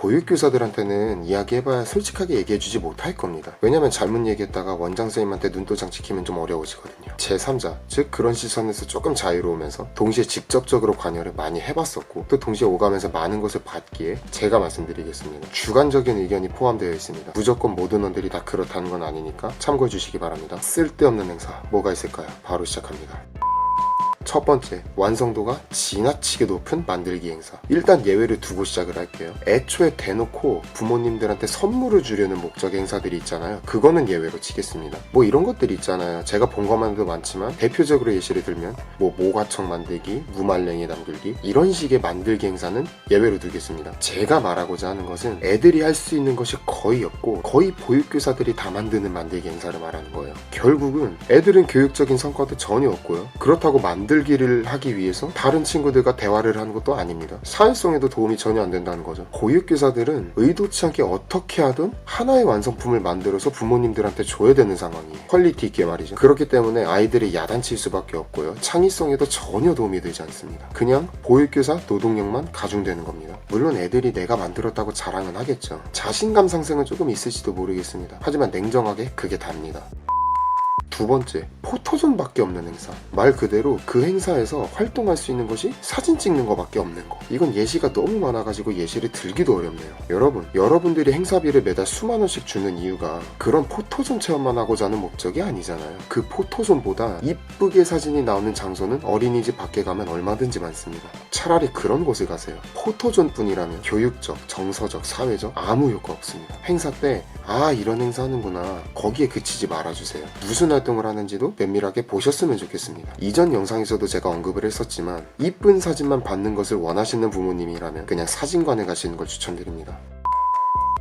보육교사들한테는 이야기해봐야 솔직하게 얘기해주지 못할 겁니다. 왜냐면 잘못 얘기했다가 원장선생님한테 눈도장 찍히면 좀 어려워지거든요. 제3자, 즉 그런 시선에서 조금 자유로우면서 동시에 직접적으로 관여를 많이 해봤었고 또 동시에 오가면서 많은 것을 봤기에 제가 말씀드리겠습니다. 주관적인 의견이 포함되어 있습니다. 무조건 모든 원들이 다 그렇다는 건 아니니까 참고해 주시기 바랍니다. 쓸데없는 행사 뭐가 있을까요? 바로 시작합니다. 첫 번째, 완성도가 지나치게 높은 만들기 행사. 일단 예외를 두고 시작을 할게요. 애초에 대놓고 부모님들한테 선물을 주려는 목적의 행사들이 있잖아요. 그거는 예외로 치겠습니다. 뭐 이런 것들이 있잖아요. 제가 본 것만도 많지만 대표적으로 예시를 들면 뭐 모가청 만들기, 무말랭이 남들기 이런 식의 만들기 행사는 예외로 두겠습니다. 제가 말하고자 하는 것은 애들이 할 수 있는 것이 거의 없고 거의 보육교사들이 다 만드는 만들기 행사를 말하는 거예요. 결국은 애들은 교육적인 성과도 전혀 없고요. 그렇다고 만들기를 하기 위해서 다른 친구들과 대화를 하는 것도 아닙니다. 사회성에도 도움이 전혀 안 된다는 거죠. 보육교사들은 의도치 않게 어떻게 하든 하나의 완성품을 만들어서 부모님들한테 줘야 되는 상황이에요. 퀄리티 있게 말이죠. 그렇기 때문에 아이들이 야단칠 수밖에 없고요. 창의성에도 전혀 도움이 되지 않습니다. 그냥 보육교사 노동력만 가중되는 겁니다. 물론 애들이 내가 만들었다고 자랑은 하겠죠. 자신감 상승은 조금 있을지도 모르겠습니다. 하지만 냉정하게 그게 답니다. 두 번째, 포토존밖에 없는 행사. 말 그대로 그 행사에서 활동할 수 있는 것이 사진 찍는 것밖에 없는 거. 이건 예시가 너무 많아가지고 예시를 들기도 어렵네요. 여러분들이 행사비를 매달 수만 원씩 주는 이유가 그런 포토존 체험만 하고자 하는 목적이 아니잖아요. 그 포토존보다 이쁘게 사진이 나오는 장소는 어린이집 밖에 가면 얼마든지 많습니다. 차라리 그런 곳을 가세요. 포토존뿐이라면 교육적, 정서적, 사회적 아무 효과 없습니다. 행사 때 이런 행사 하는구나 거기에 그치지 말아주세요. 무슨 활동을 하는지도 면밀하게 보셨으면 좋겠습니다. 이전 영상에서도 제가 언급을 했었지만 이쁜 사진만 받는 것을 원하시는 부모님이라면 그냥 사진관에 가시는 걸 추천드립니다.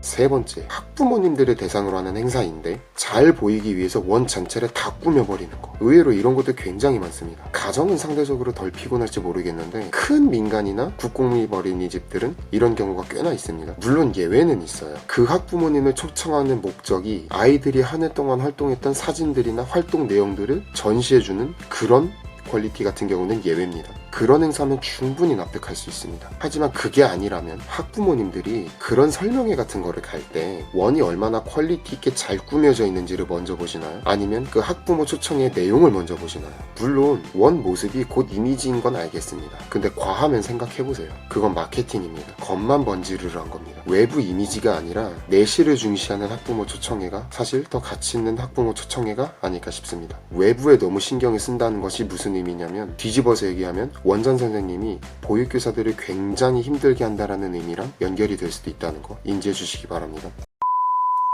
세 번째, 학부모님들을 대상으로 하는 행사인데 잘 보이기 위해서 원 전체를 다 꾸며버리는 거. 의외로 이런 것도 굉장히 많습니다. 가정은 상대적으로 덜 피곤할지 모르겠는데 큰 민간이나 국공립 어린이집들은 이런 경우가 꽤나 있습니다. 물론 예외는 있어요. 그 학부모님을 초청하는 목적이 아이들이 한 해 동안 활동했던 사진들이나 활동 내용들을 전시해주는 그런 퀄리티 같은 경우는 예외입니다. 그런 행사면 충분히 납득할 수 있습니다. 하지만 그게 아니라면 학부모님들이 그런 설명회 같은 거를 갈 때 원이 얼마나 퀄리티 있게 잘 꾸며져 있는지를 먼저 보시나요? 아니면 그 학부모 초청의 내용을 먼저 보시나요? 물론 원 모습이 곧 이미지인 건 알겠습니다. 근데 과하면 생각해보세요. 그건 마케팅입니다. 겉만 번지르르한 겁니다. 외부 이미지가 아니라 내실을 중시하는 학부모 초청회가 사실 더 가치 있는 학부모 초청회가 아닐까 싶습니다. 외부에 너무 신경을 쓴다는 것이 무슨 의미냐면 뒤집어서 얘기하면 원장 선생님이 보육교사들을 굉장히 힘들게 한다라는 의미랑 연결이 될 수도 있다는 거 인지해 주시기 바랍니다.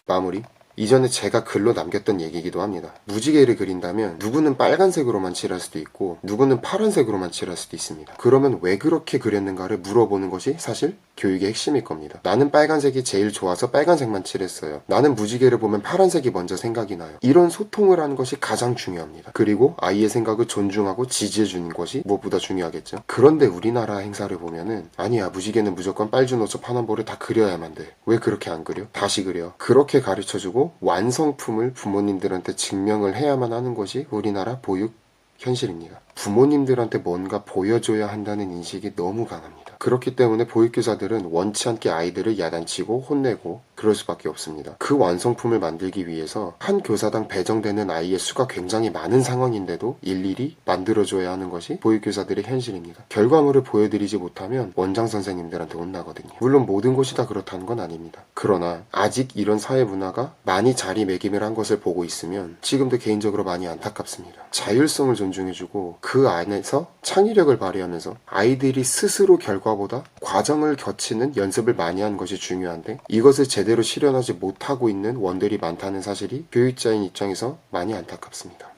마무리. 이전에 제가 글로 남겼던 얘기이기도 합니다. 무지개를 그린다면 누구는 빨간색으로만 칠할 수도 있고 누구는 파란색으로만 칠할 수도 있습니다. 그러면 왜 그렇게 그렸는가를 물어보는 것이 사실 교육의 핵심일 겁니다. 나는 빨간색이 제일 좋아서 빨간색만 칠했어요. 나는 무지개를 보면 파란색이 먼저 생각이 나요. 이런 소통을 하는 것이 가장 중요합니다. 그리고 아이의 생각을 존중하고 지지해주는 것이 무엇보다 중요하겠죠. 그런데 우리나라 행사를 보면은 아니야 무지개는 무조건 빨주노초 파남보를 다 그려야만 돼. 왜 그렇게 안 그려? 다시 그려. 그렇게 가르쳐주고 완성품을 부모님들한테 증명을 해야만 하는 것이 우리나라 보육 현실입니다. 부모님들한테 뭔가 보여줘야 한다는 인식이 너무 강합니다. 그렇기 때문에 보육교사들은 원치 않게 아이들을 야단치고 혼내고 그럴 수밖에 없습니다. 그 완성품을 만들기 위해서 한 교사당 배정되는 아이의 수가 굉장히 많은 상황인데도 일일이 만들어줘야 하는 것이 보육교사들의 현실입니다. 결과물을 보여드리지 못하면 원장 선생님들한테 혼나거든요. 물론 모든 곳이 다 그렇다는 건 아닙니다. 그러나 아직 이런 사회 문화가 많이 자리매김을 한 것을 보고 있으면 지금도 개인적으로 많이 안타깝습니다. 자율성을 존중해주고 그 안에서 창의력을 발휘하면서 아이들이 스스로 결과보다 과정을 거치는 연습을 많이 하는 것이 중요한데 이것을 제대로 실현하지 못하고 있는 원들이 많다는 사실이 교육자인 입장에서 많이 안타깝습니다.